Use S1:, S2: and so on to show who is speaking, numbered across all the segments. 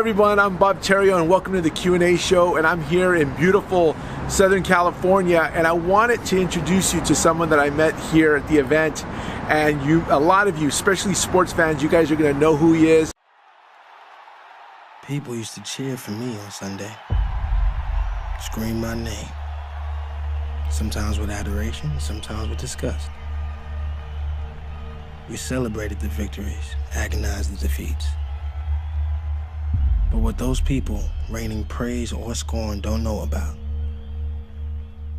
S1: everyone, I'm Bob Theriot and welcome to the Q&A show, and I'm here in beautiful Southern California, and I wanted to introduce you to someone that I met here at the event, and a lot of you, especially sports fans, you guys are going to know who he is.
S2: People used to cheer for me on Sunday, scream my name, sometimes with adoration, sometimes with disgust. We celebrated the victories, agonized the defeats. But what those people raining praise or scorn don't know about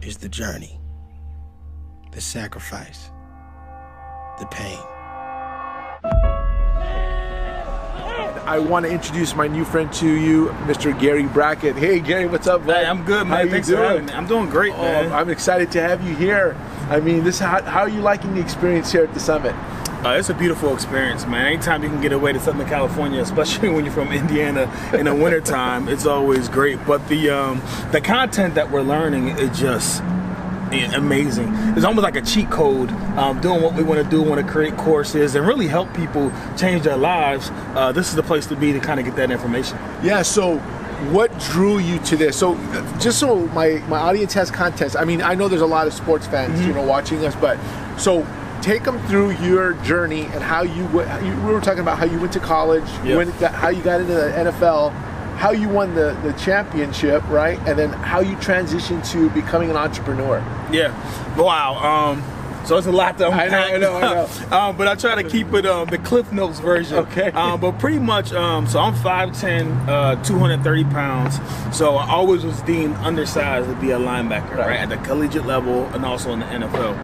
S2: is the journey, the sacrifice, the pain.
S1: I want to introduce my new friend to you, Mr. Gary Brackett. Hey Gary, what's up, man?
S3: Hey, I'm good, man. Thanks for having me. I'm doing great, man.
S1: I'm excited to have you here. I mean, how are you liking the experience here at the summit?
S3: It's a beautiful experience, man. Anytime you can get away to Southern California, especially when you're from Indiana in the wintertime, it's always great. But the content that we're learning is just amazing. It's almost like a cheat code, doing what we want to do, want to create courses and really help people change their lives. This is the place to be to kind of get that information.
S1: Yeah, so what drew you to this? So just so my audience has context, I mean, I know there's a lot of sports fans, you know, watching us, but so take them through your journey and how we were talking about how you went to college, how you got into the NFL, how you won the championship, right? And then how you transitioned to becoming an entrepreneur.
S3: Yeah, wow. So it's a lot to unpack.
S1: I know.
S3: But I try to keep it the Cliff Notes version.
S1: Okay.
S3: But pretty much, so I'm 5'10", 230 pounds. So I always was deemed undersized to be a linebacker, right? At the collegiate level and also in the NFL.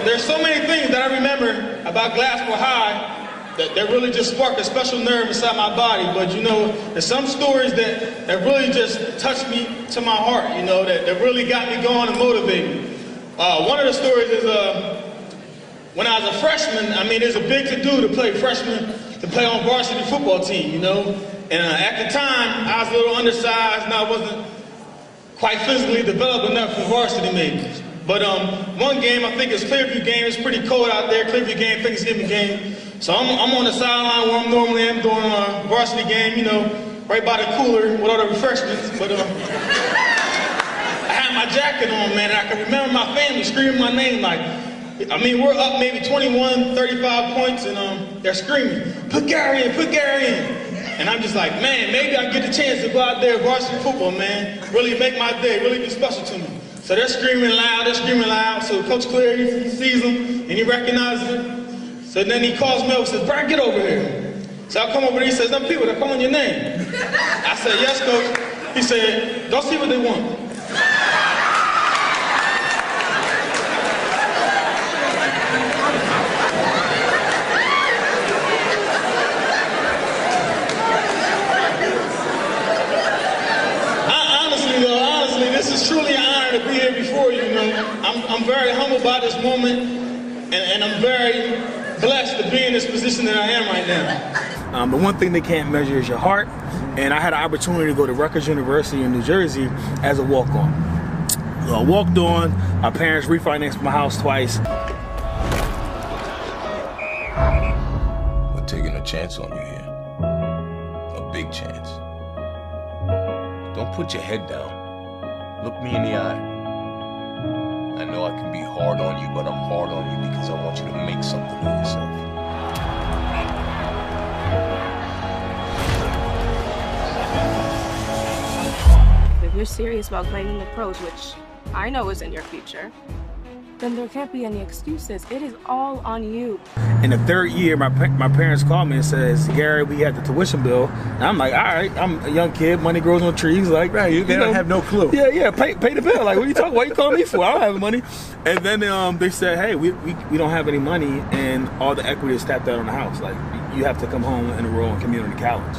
S4: There's so many things that I remember about Glassboro High that really just spark a special nerve inside my body. But you know, there's some stories that really just touched me to my heart, you know, that really got me going and motivated me. One of the stories is when I was a freshman, I mean, it's a big to-do to play freshman, to play on varsity football team, you know. And at the time, I was a little undersized and I wasn't quite physically developed enough for varsity maybe. But one game, I think it's Clearview game, it's pretty cold out there, Clearview game, Thanksgiving game. So I'm on the sideline where I'm normally am doing a varsity game, you know, right by the cooler with all the refreshments. But I had my jacket on, man, and I can remember my family screaming my name like, I mean, we're up maybe 21, 35 points, and they're screaming, put Gary in, put Gary in. And I'm just like, man, maybe I get the chance to go out there varsity football, man, really make my day, really be special to me. So they're screaming loud, so Coach Clear, he sees them, and he recognizes it. So then he calls me over and says, Brian, get over here. So I come over there, he says, them people, they're calling your name. I said, yes, Coach. He said, go see what they want. Honestly, this is truly an honor to be here before you, you know. I'm very humbled by this moment, and I'm very blessed to be in this position that I am right now.
S3: The one thing they can't measure is your heart, and I had an opportunity to go to Rutgers University in New Jersey as a walk-on. So I walked on, my parents refinanced my house twice.
S5: We're taking a chance on you here, a big chance. Don't put your head down. Look me in the eye. I know I can be hard on you, but I'm hard on you because I want you to make something of yourself.
S6: If you're serious about playing the pros, which I know is in your future, then there can't be any excuses. It is all on you.
S3: In the third year, my parents called me and says, Gary, we had the tuition bill. And I'm like, all right, I'm a young kid, money grows on trees. Like, right,
S1: They don't have no clue.
S3: Yeah, pay the bill. Like, what are you talking? What are you calling me for? I don't have money. And then they said, hey, we don't have any money, and all the equity is tapped out on the house. Like, you have to come home and enroll in community college.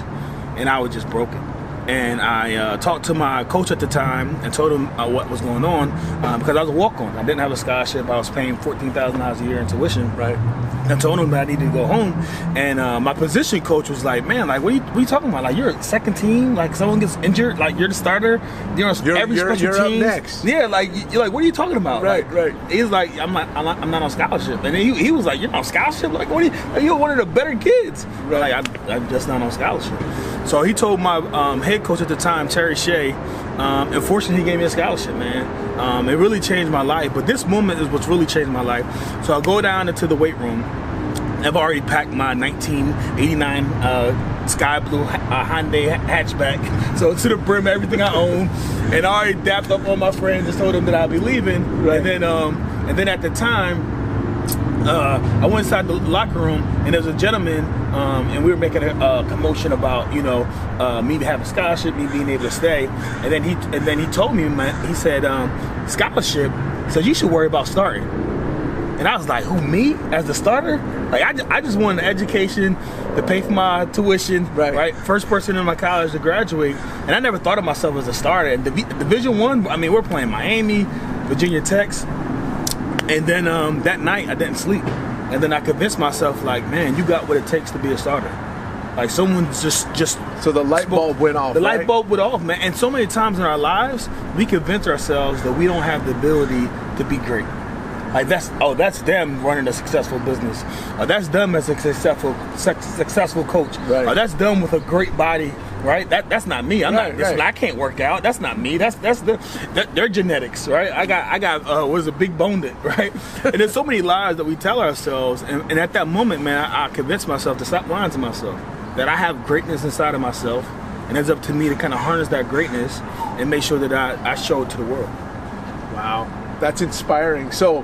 S3: And I was just broken. And I talked to my coach at the time and told him what was going on because I was a walk-on. I didn't have a scholarship. I was paying $14,000 a year in tuition.
S1: Right.
S3: I told him that I needed to go home, and my position coach was like, "Man, like, what are you talking about? Like, you're a second team. Like, someone gets injured, like, you're the starter. You're on every special team.
S1: Up next.
S3: Yeah, like, you're like, what are you talking about?
S1: Right,
S3: like,
S1: right.
S3: He's like, I'm not on scholarship, and then he was like, you're not on scholarship? Like, what you're one of the better kids.
S1: Right.
S3: Like, I'm just not on scholarship. So he told my head coach at the time, Terry Shea, unfortunately, he gave me a scholarship, man. It really changed my life. But this moment is what's really changed my life. So I go down into the weight room. I've already packed my 1989 sky blue Hyundai hatchback, so to the brim, everything I own, and I already dapped up all my friends, just told them that I'll be leaving. Right. And then at the time, I went inside the locker room, and there was a gentleman, and we were making a commotion about, me having a scholarship, me being able to stay, and then he told me, man, he said, scholarship, so you should worry about starting. And I was like, who, me as the starter? Like, I just wanted an education to pay for my tuition, right? First person in my college to graduate, and I never thought of myself as a starter. And Division I, I mean, we're playing Miami, Virginia Techs, and then that night I didn't sleep, and then I convinced myself, like, man, you got what it takes to be a starter. Like, someone's just
S1: so the light bulb went off.
S3: The light bulb went off, man. And so many times in our lives, we convince ourselves that we don't have the ability to be great. Like, that's them running a successful business. That's them as a successful coach.
S1: Right.
S3: That's them with a great body. Right. That's not me. I'm not. I can't work out. That's not me. That's their genetics. Right. I got was a big boned it. Right. And there's so many lies that we tell ourselves. And at that moment, man, I convinced myself to stop lying to myself. That I have greatness inside of myself, and it's up to me to kind of harness that greatness and make sure that I show it to the world.
S1: Wow, that's inspiring. So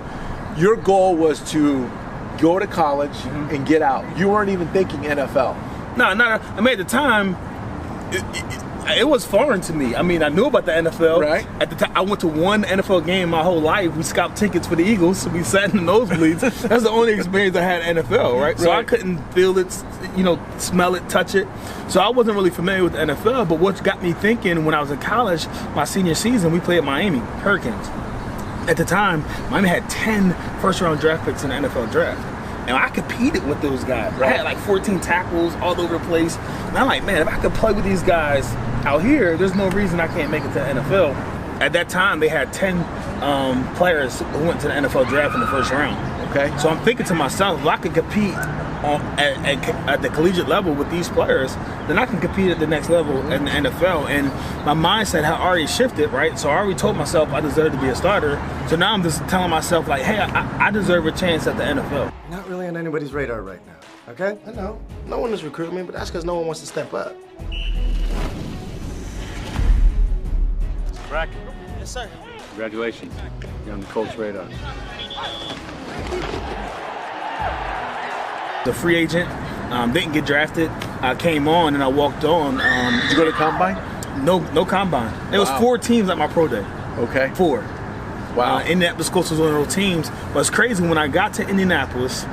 S1: your goal was to go to college and get out. You weren't even thinking NFL.
S3: No. I mean, at the time, it was foreign to me. I mean, I knew about the NFL.
S1: Right.
S3: At the time, I went to one NFL game my whole life. We scalped tickets for the Eagles, so we sat in the nosebleeds. That's the only experience I had in NFL, right? So I couldn't feel it, smell it, touch it. So I wasn't really familiar with the NFL. But what got me thinking, when I was in college, my senior season, we played Miami Hurricanes. At the time, Miami had 10 first-round draft picks in the NFL draft. And I competed with those guys. I had like 14 tackles all over the place. And I'm like, man, if I could play with these guys out here, there's no reason I can't make it to the NFL. At that time, they had 10 players who went to the NFL draft in the first round.
S1: Okay.
S3: So I'm thinking to myself, if I could compete at the collegiate level with these players, then I can compete at the next level in the NFL. And my mindset had already shifted, right? So I already told myself I deserve to be a starter. So now I'm just telling myself, like, hey, I deserve a chance at the NFL.
S7: Not really on anybody's radar right now, okay? I know. No one is recruiting me, but that's because no one wants to step up.
S8: Mr. Bracken.
S4: Yes, sir.
S8: Congratulations. You're on the Colts radar.
S3: The free agent, didn't get drafted. I came on and I walked on.
S1: Did you go to combine?
S3: No combine. There was 4 teams at my pro day.
S1: Okay.
S3: 4.
S1: Wow.
S3: Indianapolis Colts was one of those teams. But it's crazy, when I got to Indianapolis,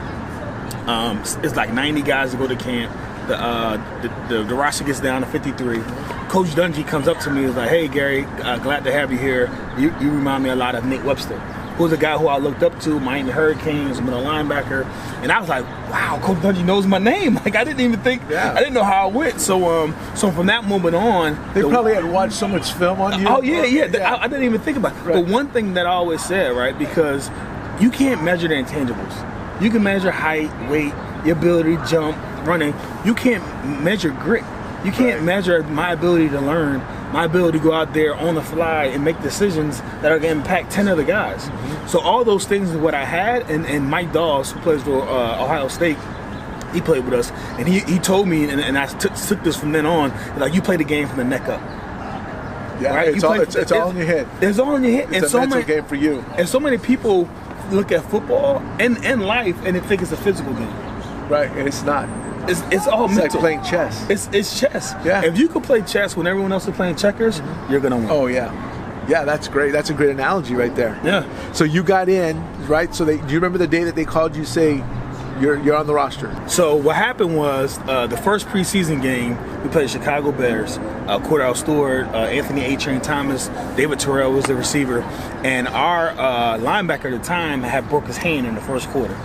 S3: it's like 90 guys to go to camp. The roster gets down to 53. Coach Dungy comes up to me and is like, hey, Gary, glad to have you here. You remind me a lot of Nate Webster, who was a guy who I looked up to, Miami Hurricanes, middle linebacker. And I was like, wow, Coach Dungy knows my name. Like, I didn't even think, I didn't know how I went. So from that moment on.
S1: They probably had watched so much film on you.
S3: Oh, yeah. I didn't even think about it.
S1: Right.
S3: But one thing that I always said, right, because you can't measure the intangibles. You can measure height, weight, your ability to jump, running. You can't measure grit. You can't measure my ability to learn, my ability to go out there on the fly and make decisions that are going to impact 10 other guys. Mm-hmm. So all those things is what I had, and Mike Dawes, who plays for Ohio State, he played with us, and he told me, and I took this from then on, like, you play the game from the neck up.
S1: Yeah,
S3: right?
S1: it's all in your head.
S3: It's all in your head.
S1: It's a mental game for you.
S3: And so many people look at football and life and they think it's a physical game.
S1: Right, and it's not.
S3: It's all mental.
S1: It's like playing chess.
S3: It's chess.
S1: Yeah.
S3: If you can play chess when everyone else is playing checkers, you're gonna win.
S1: Oh yeah, yeah. That's great. That's a great analogy right there.
S3: Yeah.
S1: So you got in, right? So do you remember the day that they called you, say you're on the roster?
S3: So what happened was the first preseason game we played Chicago Bears. Cordell Stewart, Anthony A-Train Thomas, David Terrell was the receiver, and our linebacker at the time had broke his hand in the first quarter.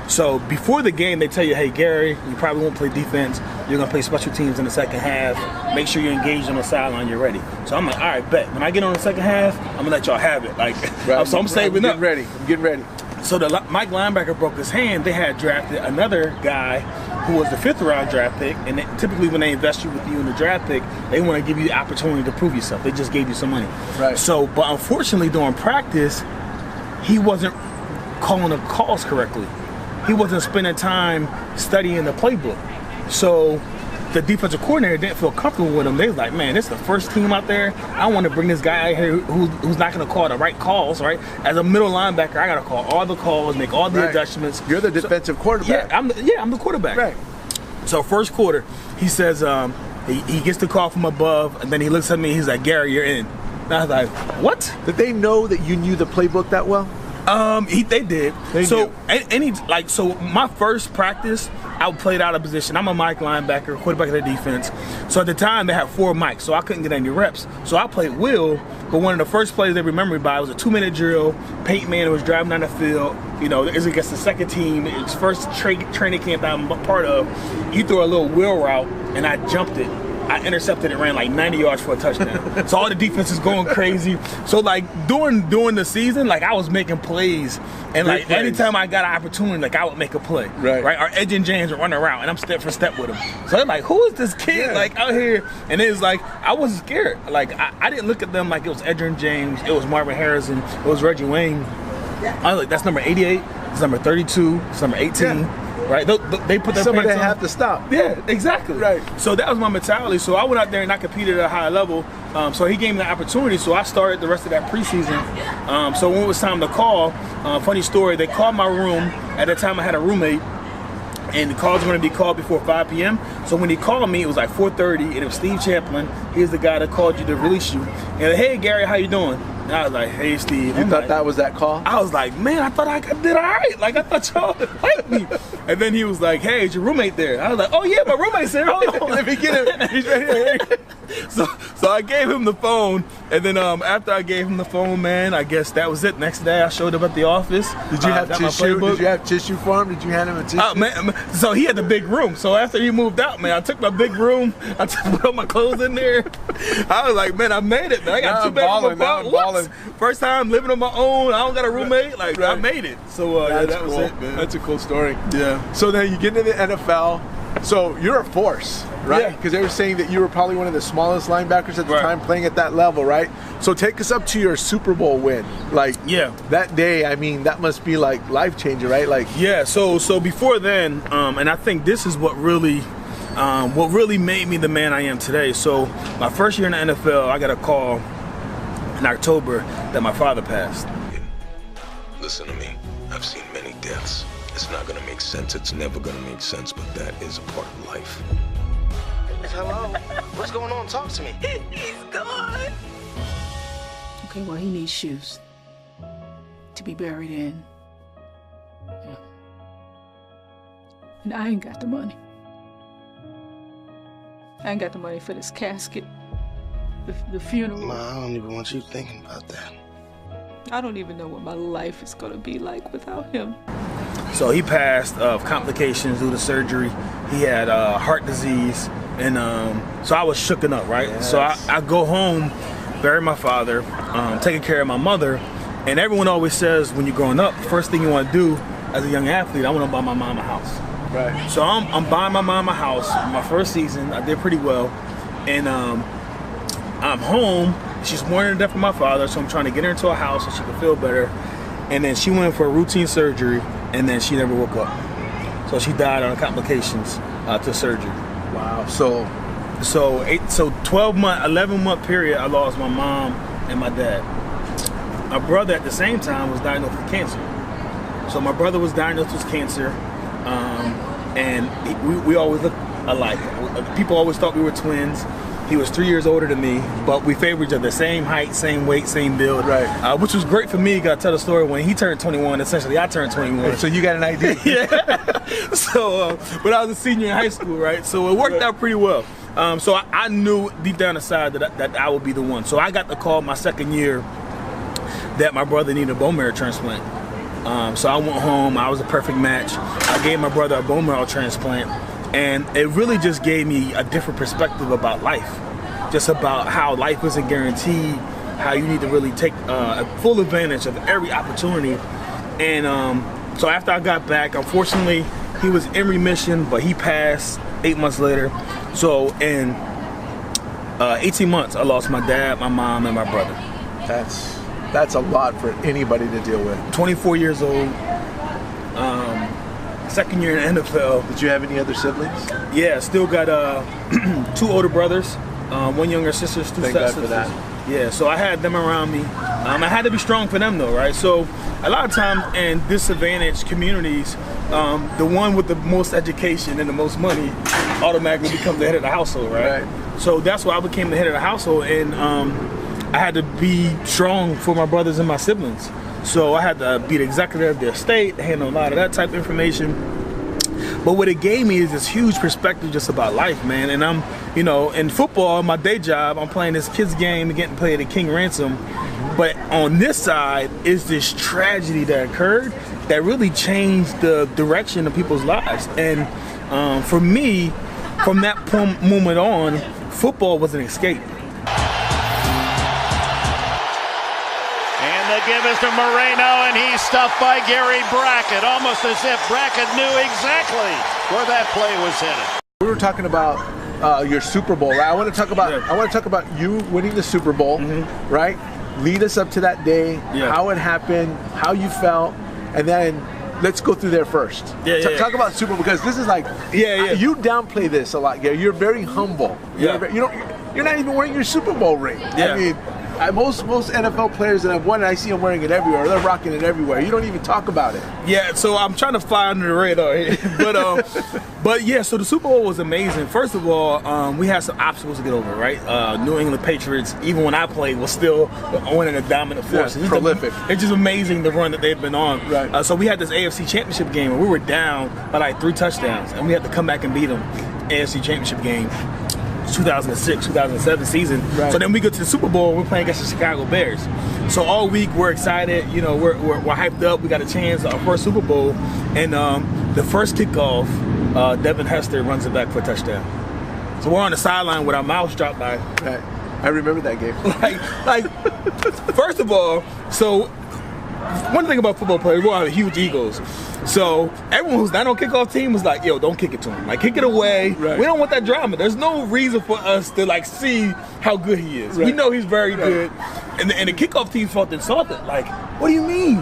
S3: So before the game, they tell you, hey, Gary, you probably won't play defense. You're going to play special teams in the second half. Make sure you're engaged on the sideline. You're ready. So I'm like, all right, bet. When I get on the second half, I'm going to let y'all have it. Like,
S1: right.
S3: So I'm saving up.
S1: I'm getting ready.
S3: So the Mike linebacker broke his hand. They had drafted another guy who was the 5th round draft pick. And typically when they invest with you in the draft pick, they want to give you the opportunity to prove yourself. They just gave you some money.
S1: Right.
S3: So, but unfortunately during practice, he wasn't calling the calls correctly. He wasn't spending time studying the playbook. So the defensive coordinator didn't feel comfortable with him. They was like, man, this is the first team out there. I want to bring this guy out here who's not going to call the right calls, right? As a middle linebacker, I got to call all the calls, make all the adjustments.
S1: You're the defensive quarterback.
S3: Yeah, I'm the quarterback.
S1: Right.
S3: So first quarter, he says, he gets the call from above, and then he looks at me, he's like, Gary, you're in. And I was like, what?
S1: Did they know that you knew the playbook that well?
S3: They did. So my first practice, I played out of position. I'm a Mike linebacker, quarterback of the defense. So at the time they had 4 mics, so I couldn't get any reps. So I played Will, but one of the first plays they remember me by was a 2-minute drill. Peyton Manning was driving down the field. You know, it's against the second team. It's first training camp that I'm a part of. He threw a little wheel route, and I jumped it. I intercepted it, ran like 90 yards for a touchdown. So all the defense is going crazy. So like during the season, like I was making plays, and like anytime I got an opportunity, like I would make a play. Right. Or Edge and James would run around, and I'm step for step with him. So they're like, who is this kid like out here? And it was like I wasn't scared. Like I didn't look at them like it was Edge and James, it was Marvin Harrison, it was Reggie Wayne. I was like, that's number 88, it's number 32, it's number 18. Yeah. Right, they put their
S1: somebody
S3: pants on.
S1: have to stop.
S3: Yeah, exactly.
S1: Right.
S3: So that was my mentality. So I went out there and I competed at a high level. So he gave me the opportunity. So I started the rest of that preseason. So when it was time to call, funny story, they called my room. At the time I had a roommate, and the calls were going to be called before 5 p.m. So when he called me, it was like 4:30, and it was Steve Champlin. He's the guy that called you to release you. And hey, Gary, how you doing? And I was like, hey, Steve.
S1: You thought that was that call?
S3: I was like, man, I thought I did all right. Like, I thought y'all liked me. And then he was like, hey, is your roommate there? I was like, oh, yeah, my roommate's there. Hold on. Let me get him. He's right here. So I gave him the phone. And then after I gave him the phone, man, I guess that was it. Next day, I showed up at the office.
S1: Did you have tissue? Did you have tissue for him? Did you hand him a tissue?
S3: Man, so he had the big room. So after he moved out, man, I took my big room. I put all my clothes in there. I was like, man, I made it, man. I got 2 bedrooms. First time living on my own. I don't got a roommate. Like, I made it. So that was it, man.
S1: That's a cool story.
S3: Yeah.
S1: So then you get into the NFL. So you're a force, right? Because they were saying that you were probably one of the smallest linebackers at the time playing at that level, right? So take us up to your Super Bowl win. Like, that day, I mean, that must be like life-changing, right? Like,
S3: so before then, and I think this is what really made me the man I am today. So my first year in the NFL, I got a call in October that my father passed.
S5: Listen to me. I've seen many deaths. It's not gonna make sense. It's never gonna make sense, but that is a part of life.
S7: Hello? What's going on? Talk to me.
S6: He's gone.
S9: Okay, well, he needs shoes to be buried in. Yeah. And I ain't got the money. I ain't got the money for this casket, the funeral.
S7: Ma, I don't even want you thinking about that.
S9: I don't even know what my life is gonna be like without him.
S3: So he passed of complications due to surgery. He had heart disease, and so I was shooken up, right? Yes. So I go home, bury my father, taking care of my mother, and everyone always says when you're growing up, first thing you want to do as a young athlete, I want to buy my mom a house.
S1: Right.
S3: So I'm buying my mom a house. My first season, I did pretty well, and I'm home. She's mourning the death of my father, so I'm trying to get her into a house so she can feel better. And then she went in for a routine surgery, and then she never woke up. So she died on complications to surgery.
S1: Wow.
S3: So 11-month period, I lost my mom and my dad. My brother at the same time was diagnosed with cancer. So my brother was diagnosed with cancer, and we always looked alike. People always thought we were twins. He was 3 years older than me, but we favored each other. Same height, same weight, same build.
S1: Right.
S3: Which was great for me. Got to tell the story when he turned 21. Essentially, I turned 21.
S1: So you got an idea.
S3: Yeah. So, but I was a senior in high school, right? So it worked out pretty well. So I knew deep down inside that I would be the one. So I got the call my second year that my brother needed a bone marrow transplant. So I went home. I was a perfect match. I gave my brother a bone marrow transplant, and it really just gave me a different perspective about life, just about how life isn't guaranteed, how you need to really take full advantage of every opportunity. And so after I got back, unfortunately, he was in remission, but he passed 8 months later. So in 18 months, I lost my dad, my mom, and my brother.
S1: That's a lot for anybody to deal with.
S3: 24 years old, second year in the NFL.
S1: Did you have any other siblings?
S3: Yeah, still got 2 older brothers, 1 younger sister, 2
S1: Thank God
S3: stepsisters.
S1: for that.
S3: Yeah, so I had them around me. I had to be strong for them though, right? So a lot of times in disadvantaged communities, the one with the most education and the most money automatically becomes the head of the household, right? So that's why I became the head of the household, and I had to be strong for my brothers and my siblings. So I had to be the executive of their estate, handle a lot of that type of information. But what it gave me is this huge perspective just about life, man. And I'm, you know, in football, my day job, I'm playing this kids game and getting paid at King Ransom. But on this side is this tragedy that occurred that really changed the direction of people's lives. And for me, from that moment on, football was an escape.
S10: And the give is to Moreno, and he's stuffed by Gary Brackett, almost as if Brackett knew exactly where that play was headed.
S1: We were talking about your Super Bowl, right? I want to talk about you winning the Super Bowl, right? Lead us up to that day, how it happened, how you felt, and then let's go through there first. Talk about Super Bowl, because this is like, you downplay this a lot, Gary. You're very humble. You're not even wearing your Super Bowl ring. I mean, most NFL players that I've won, I see them wearing it everywhere. They're rocking it everywhere. You don't even talk about it.
S3: Yeah, so I'm trying to fly under the radar, but yeah. So the Super Bowl was amazing. First of all, we had some obstacles to get over, right? New England Patriots, even when I played, was still winning a dominant force.
S1: Yeah, prolific.
S3: It's just amazing the run that they've been on.
S1: Right.
S3: So we had this AFC Championship game, and we were down by like 3 touchdowns, and we had to come back and beat them. AFC Championship game. 2006, 2007 season. So then we go to the Super Bowl, we're playing against the Chicago Bears. So all week we're excited, you know, we're hyped up, we got a chance, our first Super Bowl, and the first kickoff, Devin Hester runs it back for a touchdown. So we're on the sideline with our mouths dropped by.
S1: Right. I remember that game.
S3: like, first of all, so one thing about football players, we all have huge egos. So everyone who's not on kickoff team was like, yo, don't kick it to him. Like, kick it away. We don't want that drama. There's no reason for us to like see how good he is. We know he's very good. And the kickoff team felt insulted. Like, what do you mean?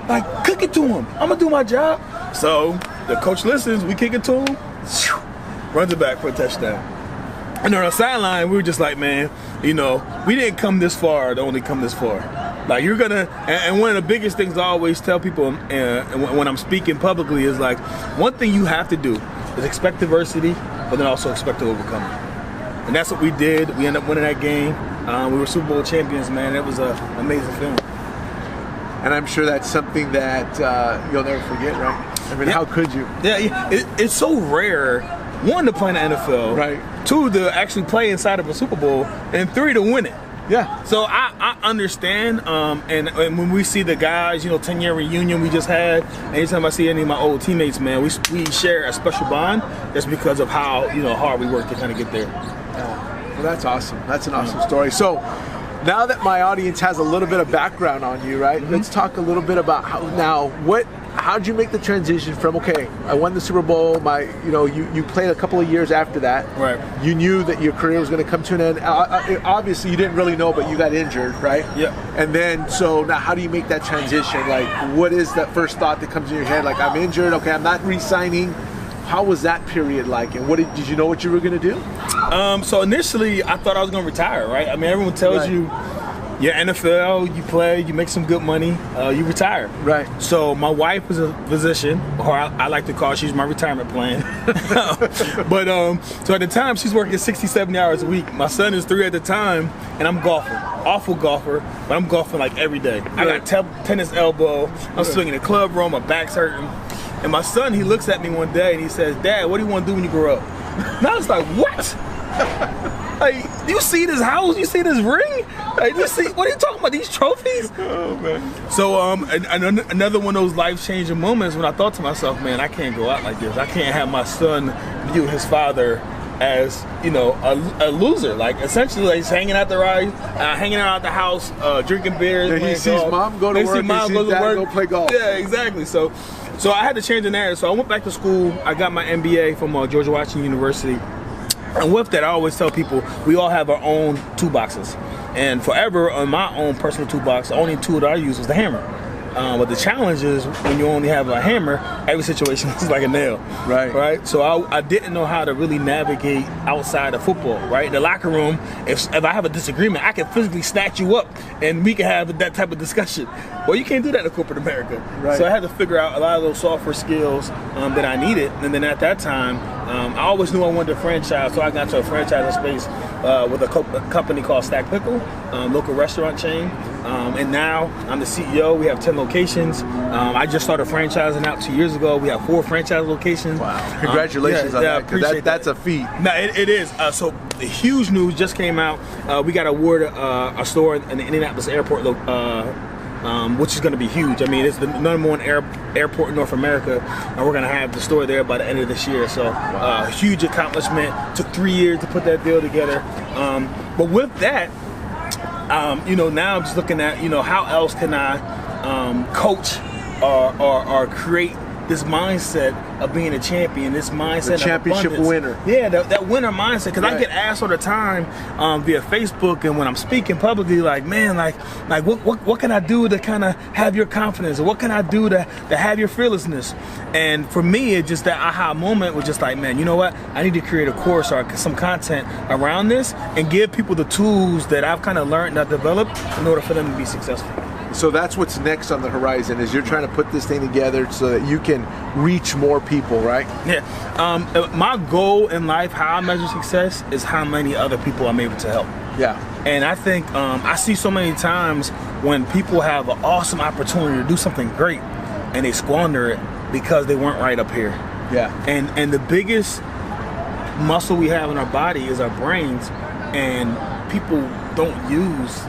S3: Like, kick it to him. I'm gonna do my job. So the coach listens, we kick it to him, runs it back for a touchdown. And on the sideline, we were just like, man, you know, we didn't come this far to only come this far. Like, you're gonna, and one of the biggest things I always tell people when I'm speaking publicly is like, one thing you have to do is expect adversity, but then also expect to overcome it. And that's what we did. We ended up winning that game. We were Super Bowl champions, man. It was an amazing feeling.
S1: And I'm sure that's something that you'll never forget, right? I mean, how could you?
S3: It's so rare, 1, to play in the NFL,
S1: right?
S3: 2, to actually play inside of a Super Bowl, and 3, to win it.
S1: Yeah.
S3: So I understand, and when we see the guys, you know, 10-year reunion we just had, anytime I see any of my old teammates, man, we share a special bond. That's because of how, you know, hard we work to kind of get there.
S1: Well, that's awesome. That's an awesome story. So now that my audience has a little bit of background on you, right? Let's talk a little bit about how'd you make the transition from, okay, I won the Super Bowl, you played a couple of years after that.
S3: Right.
S1: You knew that your career was going to come to an end. Obviously, you didn't really know, but you got injured, right?
S3: Yeah.
S1: And then, so now how do you make that transition? Like, what is that first thought that comes in your head? Like, I'm injured, okay, I'm not re-signing. How was that period like? And did you know what you were going to do?
S3: So initially, I thought I was going to retire, right? I mean, everyone tells you, you're NFL, you play, you make some good money, you retire.
S1: Right.
S3: So my wife is a physician, or I like to call her, she's my retirement plan. But so at the time, she's working 60, 70 hours a week. My son is 3 at the time, and I'm golfing. Awful golfer, but I'm golfing like every day. I got tennis elbow, I'm swinging the club room, my back's hurting. And my son, he looks at me one day and he says, Dad, what do you want to do when you grow up? And I was like, what? Like, you see this house? You see this ring? Like, you see, what are you talking about? These trophies?
S1: Oh man.
S3: So another one of those life-changing moments when I thought to myself, man, I can't go out like this. I can't have my son view his father as, you know, a loser. Like, essentially, like, he's hanging out hanging out the house, drinking beers.
S1: And he sees mom go to work, he sees dad go play golf.
S3: Yeah, exactly. So I had to change the narrative. So I went back to school. I got my MBA from George Washington University. And with that, I always tell people, we all have our own toolboxes. And forever, on my own personal toolbox, the only tool that I use was the hammer. But the challenge is when you only have a hammer, every situation is like a nail. Right. So I didn't know how to really navigate outside of football. Right. In the locker room, if I have a disagreement, I can physically snatch you up and we can have that type of discussion. Well, you can't do that in corporate America. Right. So I had to figure out a lot of those software skills that I needed. And then at that time, I always knew I wanted to franchise, so I got into a franchising space with a company called Stack Pickle, local restaurant chain. And now I'm the CEO. We have 10 locations. I just started franchising out 2 years ago. We have 4 franchise locations.
S1: Wow. Congratulations on that. That's a feat.
S3: No, it is. So the huge news just came out. We got awarded a store in the Indianapolis airport, which is going to be huge. I mean, it's the #1 airport in North America, and we're going to have the store there by the end of this year. So, huge accomplishment. Took 3 years to put that deal together. But with that, you know, now I'm just looking at, you know, how else can I coach or create this mindset of being a champion, this mindset of
S1: championship
S3: abundance.
S1: winner.
S3: Yeah, that winner mindset. Because I get asked all the time via Facebook and when I'm speaking publicly, like, man, like what can I do to kind of have your confidence, or what can I do to have your fearlessness? And for me, it's just that aha moment was just like, man, you know what? I need to create a course or some content around this and give people the tools that I've kind of learned and I've developed in order for them to be successful.
S1: So that's what's next on the horizon, is you're trying to put this thing together so that you can reach more people, right?
S3: Yeah. My goal in life, how I measure success, is how many other people I'm able to help.
S1: Yeah.
S3: And I think I see so many times when people have an awesome opportunity to do something great and they squander it because they weren't right up here.
S1: Yeah.
S3: And the biggest muscle we have in our body is our brains, and people don't use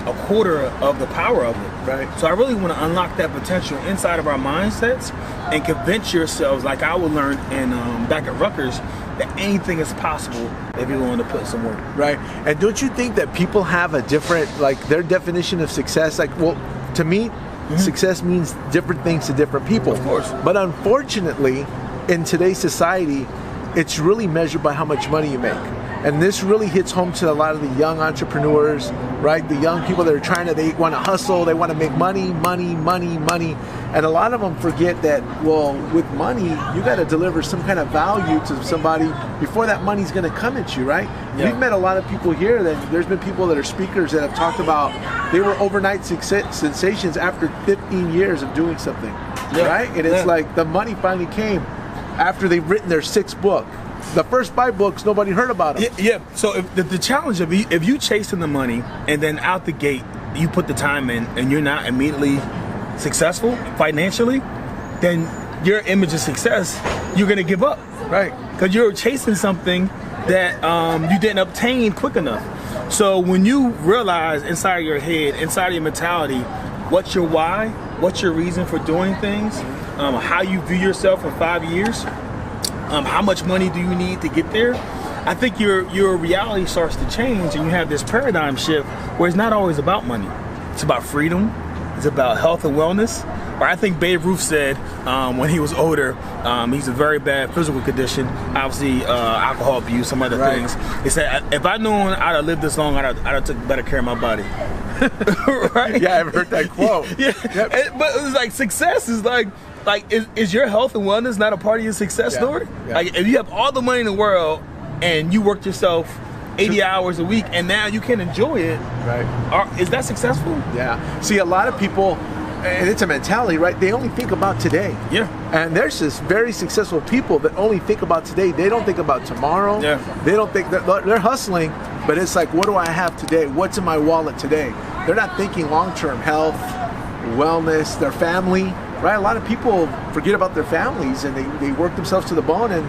S3: a quarter of the power of it.
S1: Right.
S3: So I really want to unlock that potential inside of our mindsets and convince yourselves, like I would learn in back at Rutgers, that anything is possible if you're willing to put some work.
S1: Right. And don't you think that people have a different, like, their definition of success? Like, well, to me, success means different things to different people.
S3: Of course.
S1: But unfortunately, in today's society, it's really measured by how much money you make. And this really hits home to a lot of the young entrepreneurs, right? The young people that are they want to hustle, they want to make money. And a lot of them forget that, well, with money, you got to deliver some kind of value to somebody before that money's going to come at you, right? Yeah. We've met a lot of people here that there's been people that are speakers that have talked about they were overnight sensations after 15 years of doing something, right? And it's like the money finally came after they've written their 6th book. The first 5 books, nobody heard about them.
S3: Yeah. So if the challenge of if you chasing the money and then out the gate you put the time in and you're not immediately successful financially, then your image of success, you're gonna give up,
S1: right?
S3: Because you're chasing something that you didn't obtain quick enough. So when you realize inside of your head, inside of your mentality, what's your why, what's your reason for doing things, how you view yourself in 5 years. How much money do you need to get there? I think your reality starts to change, and you have this paradigm shift where it's not always about money. It's about freedom. It's about health and wellness. Or I think Babe Ruth said when he was older, he's a very bad physical condition, obviously alcohol abuse, some other things. He said, if I'd known I'd have lived this long, I'd have took better care of my body. Right?
S1: Yeah, I've heard that quote.
S3: Yeah. Yep. But it's like success is like is your health and wellness not a part of your success story? Yeah. Like, if you have all the money in the world and you worked yourself 80 hours a week and now you can enjoy it,
S1: right?
S3: Is that successful?
S1: Yeah. See, a lot of people, and it's a mentality, right? They only think about today.
S3: Yeah.
S1: And there's just very successful people that only think about today. They don't think about tomorrow.
S3: Yeah.
S1: They don't think they're hustling, but it's like, what do I have today? What's in my wallet today? They're not thinking long-term health, wellness, their family. Right, a lot of people forget about their families and they work themselves to the bone, and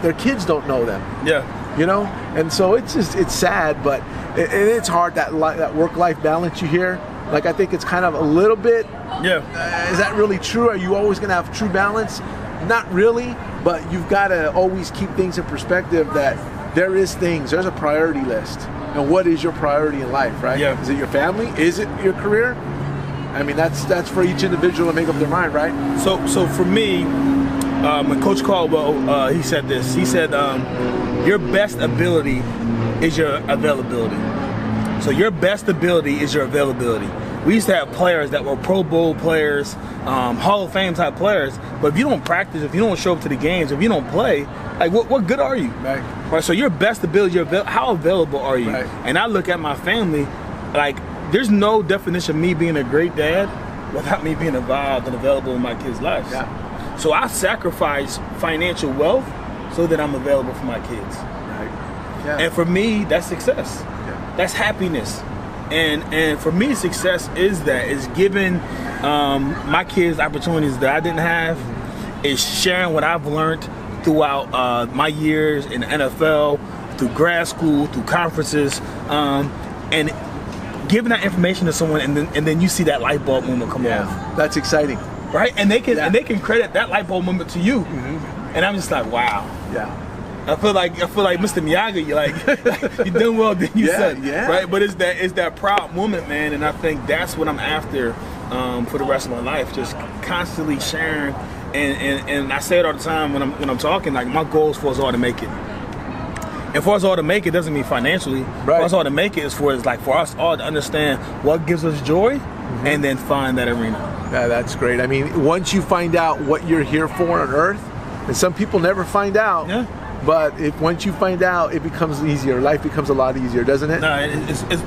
S1: their kids don't know them.
S3: Yeah.
S1: you know? And so it's sad, but it's hard, that work-life balance you hear. Like, I think it's kind of a little bit, is that really true? Are you always gonna have true balance? Not really, but you've gotta always keep things in perspective that there's a priority list. And what is your priority in life, right?
S3: Yeah.
S1: Is it your family? Is it your career? I mean, that's for each individual to make up their mind, right?
S3: So for me, when Coach Caldwell, he said this. He said, your best ability is your availability. So your best ability is your availability. We used to have players that were Pro Bowl players, Hall of Fame type players, but if you don't practice, if you don't show up to the games, if you don't play, like what good are you? Right. So your best ability, how available are you? Right. And I look at my family, like there's no definition of me being a great dad without me being involved and available in my kids' lives. Yeah. So I sacrifice financial wealth so that I'm available for my kids. Right. Yeah. And for me, that's success. Yeah. That's happiness. And for me, success is giving my kids opportunities that I didn't have, is sharing what I've learned throughout my years in the NFL, through grad school, through conferences, and giving that information to someone, and then you see that light bulb moment come off.
S1: That's exciting,
S3: right? And they can credit that light bulb moment to you, and I'm just like, wow.
S1: Yeah.
S3: I feel like Mr. Miyagi. You're like you done well, then you said, right? But it's that proud moment, man, and I think that's what I'm after for the rest of my life. Just constantly sharing, and I say it all the time when I'm talking. Like, my goal is for us all to make it. And for us all to make it doesn't mean financially. Right. For us all to make it is for us all to understand what gives us joy, and then find that arena.
S1: Yeah, that's great. I mean, once you find out what you're here for on Earth, and some people never find out. Yeah. But once you find out, it becomes easier. Life becomes a lot easier, doesn't it?
S3: No,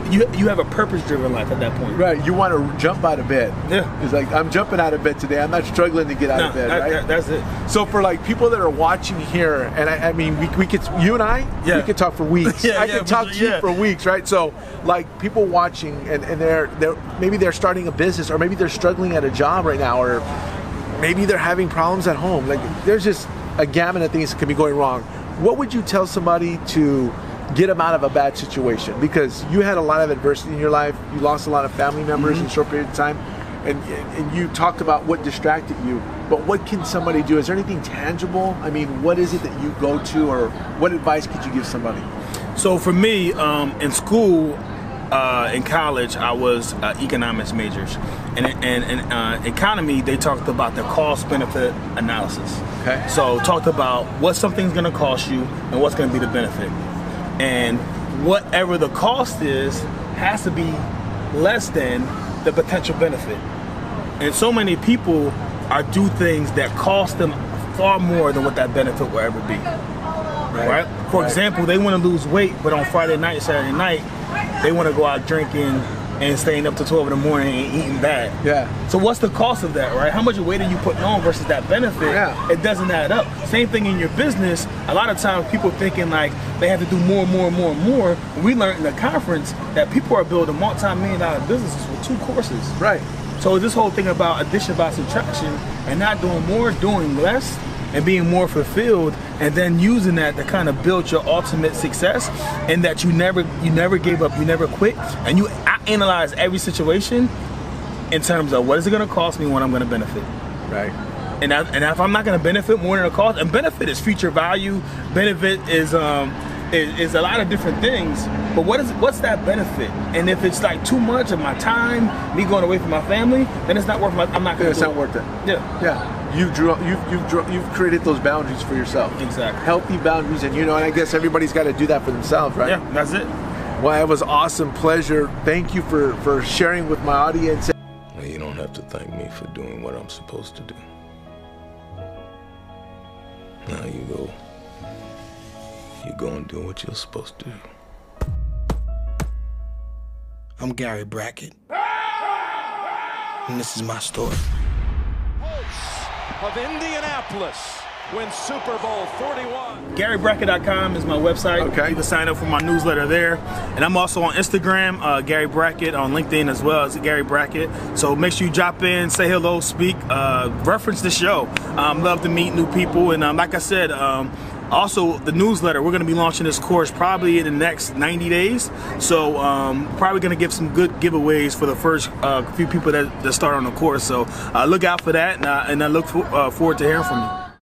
S3: you have a purpose-driven life at that point.
S1: Right. You want to jump out of bed.
S3: Yeah.
S1: It's like, I'm jumping out of bed today. I'm not struggling to get out of bed, right?
S3: That's it.
S1: So for like people that are watching here, and I mean, we could, you and I, we could talk for weeks. I could talk to you for weeks, right? So like people watching, and they're maybe they're starting a business, or maybe they're struggling at a job right now, or maybe they're having problems at home. Like, there's just a gamut of things that can be going wrong. What would you tell somebody to get them out of a bad situation? Because you had a lot of adversity in your life. You lost a lot of family members in a short period of time. And you talked about what distracted you. But what can somebody do? Is there anything tangible? I mean, what is it that you go to, or what advice could you give somebody?
S3: So for me, in school, in college, I was economics majors. And in economy, they talked about the cost-benefit analysis. Okay. So talked about what something's going to cost you and what's going to be the benefit. And whatever the cost is has to be less than the potential benefit. And so many people do things that cost them far more than what that benefit will ever be. Right? For example, they want to lose weight, but on Friday night, Saturday night, they want to go out drinking and staying up to 12 in the morning and eating bad. Yeah. So what's the cost of that, right? How much weight are you putting on versus that benefit? Yeah. It doesn't add up. Same thing in your business. A lot of times people thinking like they have to do more and more and more and more. We learned in the conference that people are building multi-million-dollar businesses with 2 courses. Right. So this whole thing about addition by subtraction, and not doing more, doing less, and being more fulfilled, and then using that to kind of build your ultimate success, and that you never gave up, you never quit, and you analyze every situation in terms of what is it going to cost me when I'm going to benefit. Right. And if I'm not going to benefit more than a cost, and benefit is future value, benefit is a lot of different things, but what's that benefit? And if it's like too much of my time, me going away from my family, then it's not worth I'm not going to do it. It's not worth it. Yeah. Yeah. You've created those boundaries for yourself. Exactly. Healthy boundaries, and and I guess everybody's got to do that for themselves, right? Yeah, that's it. Well, it was awesome, pleasure. Thank you for sharing with my audience.
S5: Well, you don't have to thank me for doing what I'm supposed to do. Now you go and do what you're supposed to do.
S2: I'm Gary Brackett, and this is my story.
S10: Of Indianapolis wins Super Bowl 41.
S3: GaryBrackett.com is my website. Okay. You can sign up for my newsletter there. And I'm also on Instagram, Gary Brackett, on LinkedIn as well as Gary Brackett. So make sure you drop in, say hello, speak, reference the show. Love to meet new people. And like I said, Also, the newsletter, we're going to be launching this course probably in the next 90 days. So probably going to give some good giveaways for the first few people that start on the course. So look out for that, and I look forward to hearing from you.